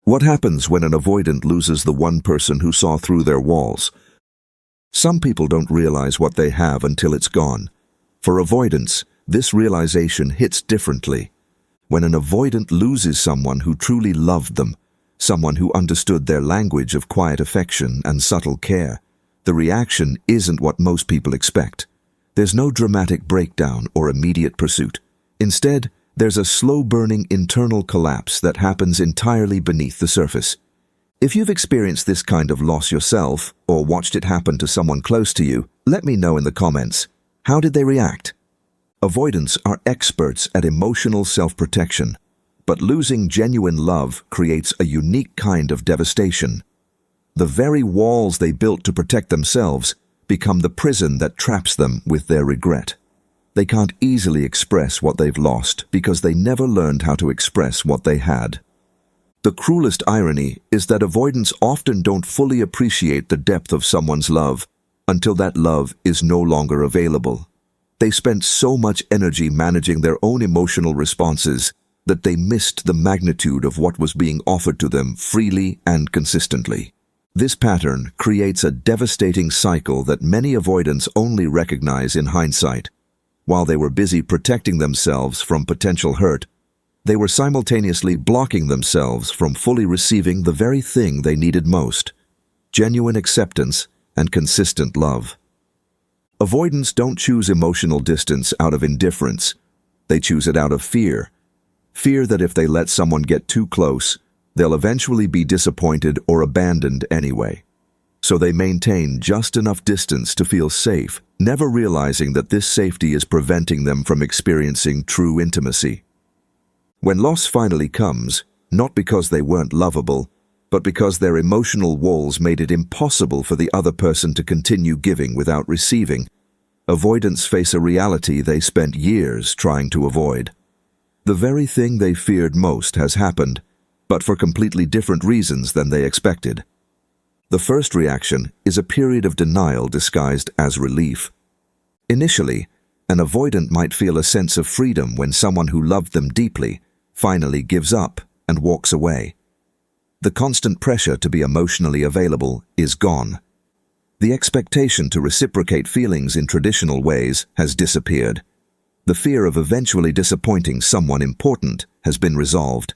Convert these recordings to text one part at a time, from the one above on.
What happens when an avoidant loses the one person who saw through their walls? Some people don't realize what they have until it's gone. For avoidants, this realization hits differently. When an avoidant loses someone who truly loved them, someone who understood their language of quiet affection and subtle care, the reaction isn't what most people expect. There's no dramatic breakdown or immediate pursuit. Instead, there's a slow-burning internal collapse that happens entirely beneath the surface. If you've experienced this kind of loss yourself, or watched it happen to someone close to you, let me know in the comments. How did they react? Avoidants are experts at emotional self-protection, but losing genuine love creates a unique kind of devastation. The very walls they built to protect themselves become the prison that traps them with their regret. They can't easily express what they've lost because they never learned how to express what they had. The cruelest irony is that avoidants often don't fully appreciate the depth of someone's love until that love is no longer available. They spent so much energy managing their own emotional responses that they missed the magnitude of what was being offered to them freely and consistently. This pattern creates a devastating cycle that many avoidants only recognize in hindsight. While they were busy protecting themselves from potential hurt, they were simultaneously blocking themselves from fully receiving the very thing they needed most: genuine acceptance and consistent love. Avoidants don't choose emotional distance out of indifference. They choose it out of fear. Fear that if they let someone get too close, they'll eventually be disappointed or abandoned anyway. So they maintain just enough distance to feel safe, never realizing that this safety is preventing them from experiencing true intimacy. When loss finally comes, not because they weren't lovable, but because their emotional walls made it impossible for the other person to continue giving without receiving, avoidants face a reality they spent years trying to avoid. The very thing they feared most has happened, but for completely different reasons than they expected. The first reaction is a period of denial disguised as relief. Initially, an avoidant might feel a sense of freedom when someone who loved them deeply finally gives up and walks away. The constant pressure to be emotionally available is gone. The expectation to reciprocate feelings in traditional ways has disappeared. The fear of eventually disappointing someone important has been resolved.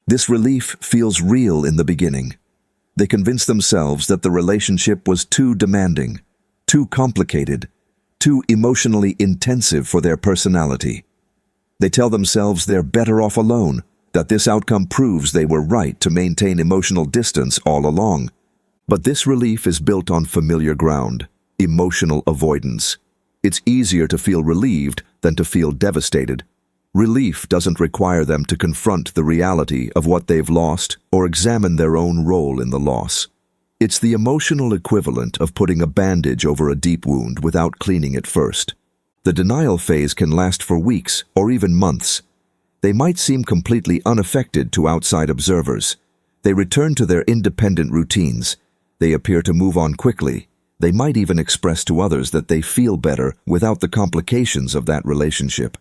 This relief feels real in the beginning. They convince themselves that the relationship was too demanding, too complicated, too emotionally intensive for their personality. They tell themselves they're better off alone, that this outcome proves they were right to maintain emotional distance all along. But this relief is built on familiar ground, emotional avoidance. It's easier to feel relieved than to feel devastated. Relief doesn't require them to confront the reality of what they've lost or examine their own role in the loss. It's the emotional equivalent of putting a bandage over a deep wound without cleaning it first. The denial phase can last for weeks or even months. They might seem completely unaffected to outside observers. They return to their independent routines. They appear to move on quickly. They might even express to others that they feel better without the complications of that relationship.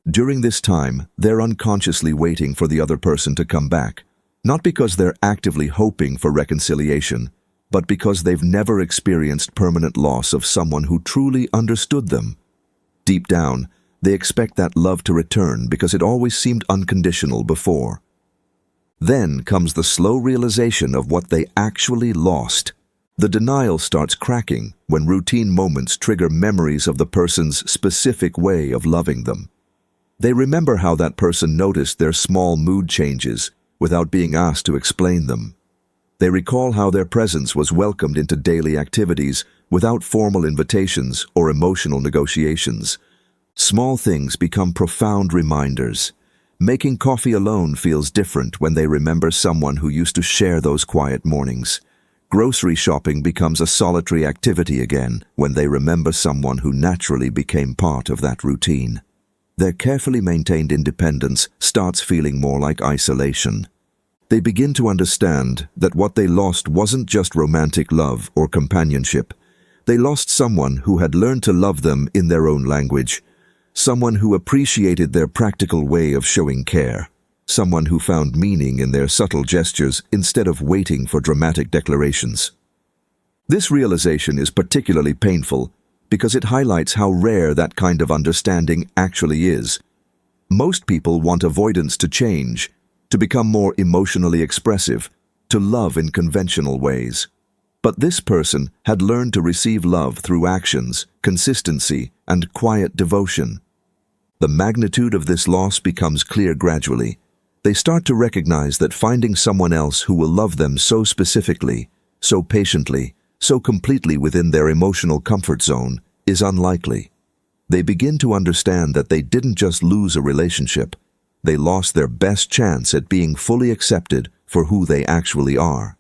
During this time, they're unconsciously waiting for the other person to come back, not because they're actively hoping for reconciliation, but because they've never experienced permanent loss of someone who truly understood them. Deep down, they expect that love to return because it always seemed unconditional before. Then comes the slow realization of what they actually lost. The denial starts cracking when routine moments trigger memories of the person's specific way of loving them. They remember how that person noticed their small mood changes without being asked to explain them. They recall how their presence was welcomed into daily activities without formal invitations or emotional negotiations. Small things become profound reminders. Making coffee alone feels different when they remember someone who used to share those quiet mornings. Grocery shopping becomes a solitary activity again when they remember someone who naturally became part of that routine. Their carefully maintained independence starts feeling more like isolation. They begin to understand that what they lost wasn't just romantic love or companionship. They lost someone who had learned to love them in their own language, someone who appreciated their practical way of showing care, someone who found meaning in their subtle gestures instead of waiting for dramatic declarations. This realization is particularly painful because it highlights how rare that kind of understanding actually is. Most people want avoidance to change, to become more emotionally expressive, to love in conventional ways. But this person had learned to receive love through actions, consistency, and quiet devotion. The magnitude of this loss becomes clear gradually. They start to recognize that finding someone else who will love them so specifically, so patiently, so completely within their emotional comfort zone is unlikely. They begin to understand that they didn't just lose a relationship, they lost their best chance at being fully accepted for who they actually are.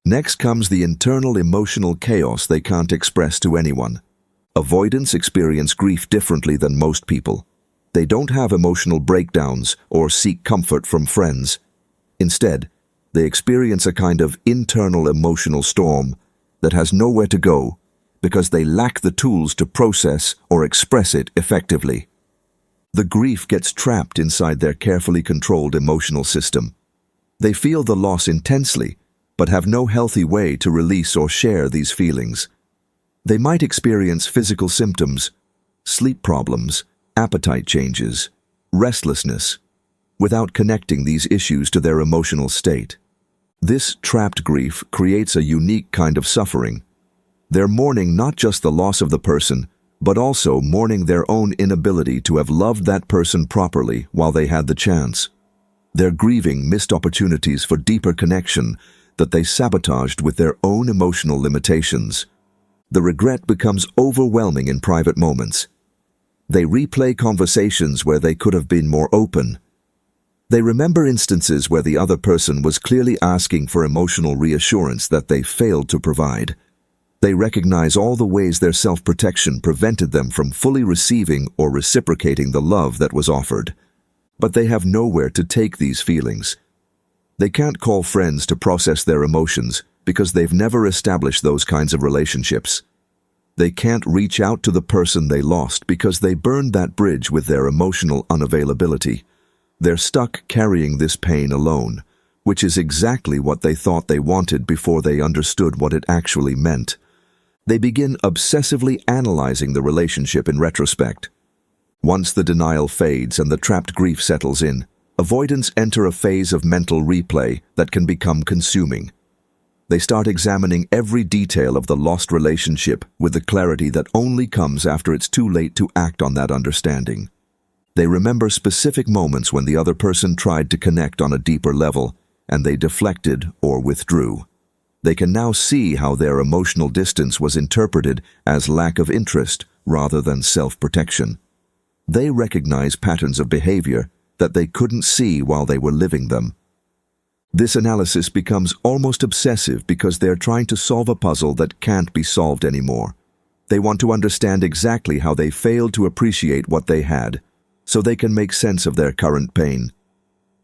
Next comes the internal emotional chaos they can't express to anyone. Avoidants experience grief differently than most people. They don't have emotional breakdowns or seek comfort from friends. Instead, they experience a kind of internal emotional storm that has nowhere to go because they lack the tools to process or express it effectively. The grief gets trapped inside their carefully controlled emotional system. They feel the loss intensely, but have no healthy way to release or share these feelings. They might experience physical symptoms, sleep problems, appetite changes, restlessness, without connecting these issues to their emotional state. This trapped grief creates a unique kind of suffering. They're mourning not just the loss of the person, but also mourning their own inability to have loved that person properly while they had the chance. They're grieving missed opportunities for deeper connection that they sabotaged with their own emotional limitations. The regret becomes overwhelming in private moments. They replay conversations where they could have been more open. They remember instances where the other person was clearly asking for emotional reassurance that they failed to provide. They recognize all the ways their self-protection prevented them from fully receiving or reciprocating the love that was offered. But they have nowhere to take these feelings. They can't call friends to process their emotions because they've never established those kinds of relationships. They can't reach out to the person they lost because they burned that bridge with their emotional unavailability. They're stuck carrying this pain alone, which is exactly what they thought they wanted before they understood what it actually meant. They begin obsessively analyzing the relationship in retrospect. Once the denial fades and the trapped grief settles in, avoidants enter a phase of mental replay that can become consuming. They start examining every detail of the lost relationship with the clarity that only comes after it's too late to act on that understanding. They remember specific moments when the other person tried to connect on a deeper level, and they deflected or withdrew. They can now see how their emotional distance was interpreted as lack of interest rather than self-protection. They recognize patterns of behavior that they couldn't see while they were living them. This analysis becomes almost obsessive because they're trying to solve a puzzle that can't be solved anymore. They want to understand exactly how they failed to appreciate what they had, so they can make sense of their current pain.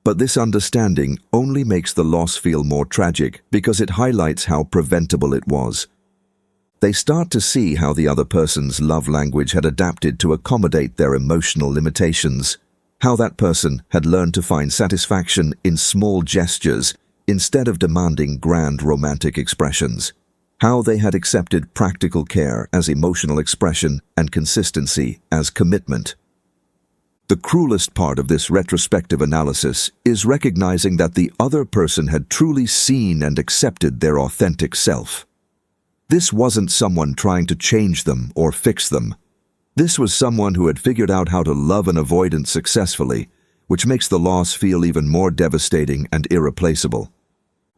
But this understanding only makes the loss feel more tragic because it highlights how preventable it was. They start to see how the other person's love language had adapted to accommodate their emotional limitations, how that person had learned to find satisfaction in small gestures instead of demanding grand romantic expressions, how they had accepted practical care as emotional expression and consistency as commitment. The cruelest part of this retrospective analysis is recognizing that the other person had truly seen and accepted their authentic self. This wasn't someone trying to change them or fix them. This was someone who had figured out how to love an avoidant successfully, which makes the loss feel even more devastating and irreplaceable.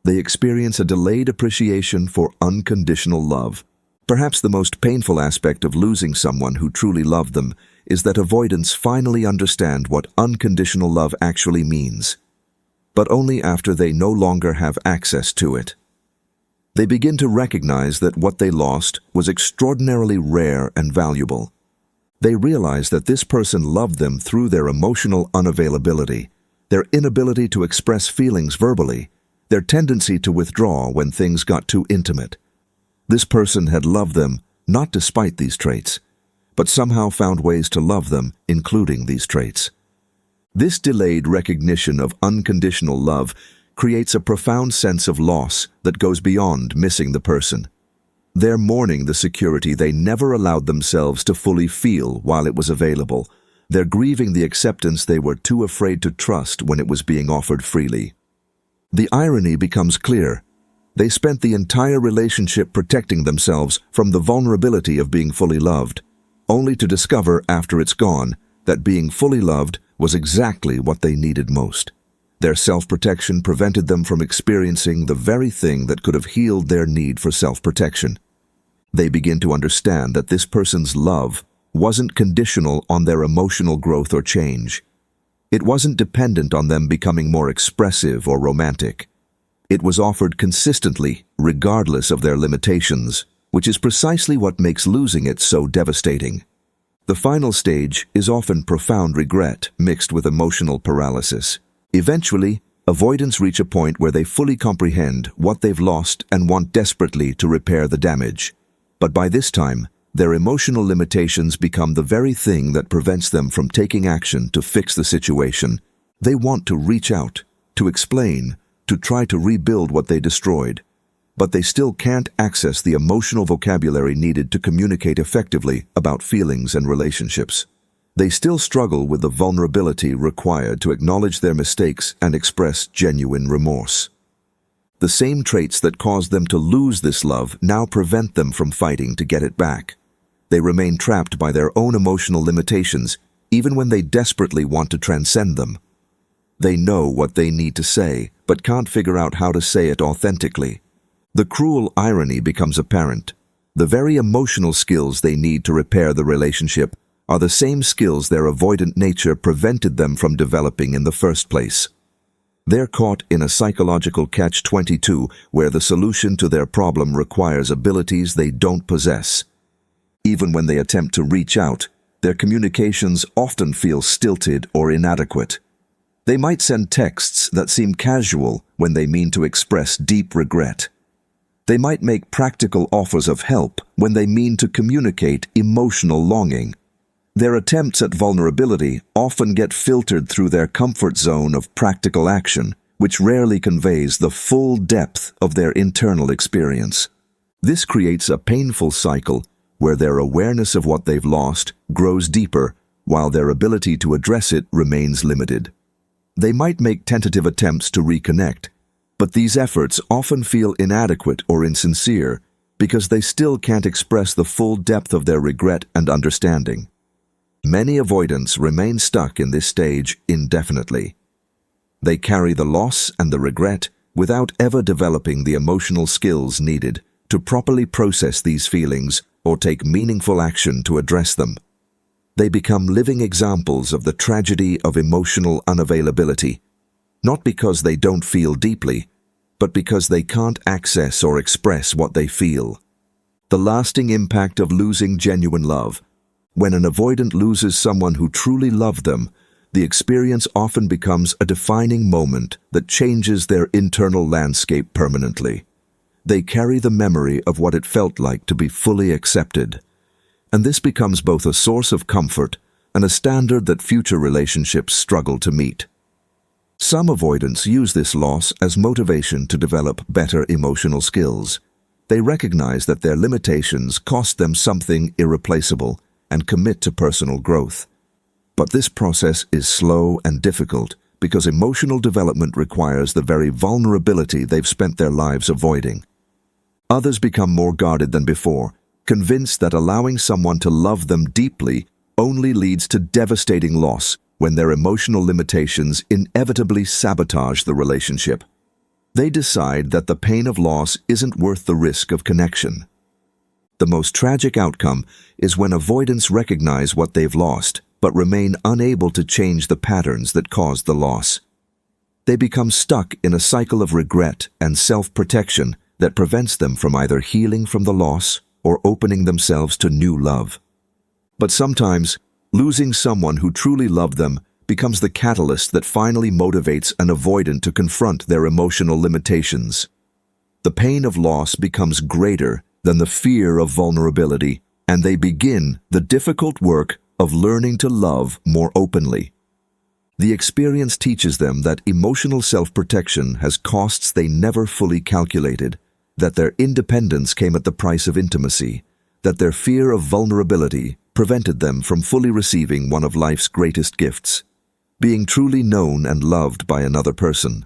They experience a delayed appreciation for unconditional love. Perhaps the most painful aspect of losing someone who truly loved them is that avoidants finally understand what unconditional love actually means, but only after they no longer have access to it. They begin to recognize that what they lost was extraordinarily rare and valuable. They realize that this person loved them through their emotional unavailability, their inability to express feelings verbally, their tendency to withdraw when things got too intimate. This person had loved them not despite these traits, but somehow found ways to love them, including these traits. This delayed recognition of unconditional love creates a profound sense of loss that goes beyond missing the person. They're mourning the security they never allowed themselves to fully feel while it was available. They're grieving the acceptance they were too afraid to trust when it was being offered freely. The irony becomes clear. They spent the entire relationship protecting themselves from the vulnerability of being fully loved, only to discover after it's gone that being fully loved was exactly what they needed most. Their self-protection prevented them from experiencing the very thing that could have healed their need for self-protection. They begin to understand that this person's love wasn't conditional on their emotional growth or change. It wasn't dependent on them becoming more expressive or romantic. It was offered consistently, regardless of their limitations, which is precisely what makes losing it so devastating. The final stage is often profound regret mixed with emotional paralysis. Eventually, avoidants reach a point where they fully comprehend what they've lost and want desperately to repair the damage. But by this time, their emotional limitations become the very thing that prevents them from taking action to fix the situation. They want to reach out, to explain, to try to rebuild what they destroyed. But they still can't access the emotional vocabulary needed to communicate effectively about feelings and relationships. They still struggle with the vulnerability required to acknowledge their mistakes and express genuine remorse. The same traits that caused them to lose this love now prevent them from fighting to get it back. They remain trapped by their own emotional limitations, even when they desperately want to transcend them. They know what they need to say, but can't figure out how to say it authentically. The cruel irony becomes apparent. The very emotional skills they need to repair the relationship are the same skills their avoidant nature prevented them from developing in the first place. They're caught in a psychological catch-22 where the solution to their problem requires abilities they don't possess. Even when they attempt to reach out, their communications often feel stilted or inadequate. They might send texts that seem casual when they mean to express deep regret. They might make practical offers of help when they mean to communicate emotional longing. Their attempts at vulnerability often get filtered through their comfort zone of practical action, which rarely conveys the full depth of their internal experience. This creates a painful cycle where their awareness of what they've lost grows deeper, while their ability to address it remains limited. They might make tentative attempts to reconnect, but these efforts often feel inadequate or insincere because they still can't express the full depth of their regret and understanding. Many avoidants remain stuck in this stage indefinitely. They carry the loss and the regret without ever developing the emotional skills needed to properly process these feelings or take meaningful action to address them. They become living examples of the tragedy of emotional unavailability, not because they don't feel deeply, but because they can't access or express what they feel. The lasting impact of losing genuine love. When an avoidant loses someone who truly loved them, the experience often becomes a defining moment that changes their internal landscape permanently. They carry the memory of what it felt like to be fully accepted. And this becomes both a source of comfort and a standard that future relationships struggle to meet. Some avoidants use this loss as motivation to develop better emotional skills. They recognize that their limitations cost them something irreplaceable and commit to personal growth. But this process is slow and difficult because emotional development requires the very vulnerability they've spent their lives avoiding. Others become more guarded than before, convinced that allowing someone to love them deeply only leads to devastating loss when their emotional limitations inevitably sabotage the relationship. They decide that the pain of loss isn't worth the risk of connection. The most tragic outcome is when avoidants recognize what they've lost, but remain unable to change the patterns that caused the loss. They become stuck in a cycle of regret and self-protection that prevents them from either healing from the loss or opening themselves to new love. But sometimes, losing someone who truly loved them becomes the catalyst that finally motivates an avoidant to confront their emotional limitations. The pain of loss becomes greater than the fear of vulnerability, and they begin the difficult work of learning to love more openly. The experience teaches them that emotional self-protection has costs they never fully calculated, that their independence came at the price of intimacy, that their fear of vulnerability prevented them from fully receiving one of life's greatest gifts, being truly known and loved by another person.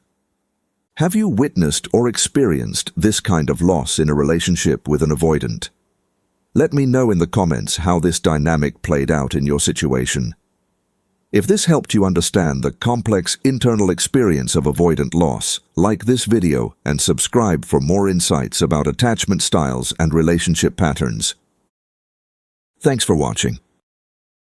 Have you witnessed or experienced this kind of loss in a relationship with an avoidant? Let me know in the comments how this dynamic played out in your situation. If this helped you understand the complex internal experience of avoidant loss, like this video and subscribe for more insights about attachment styles and relationship patterns. Thanks for watching.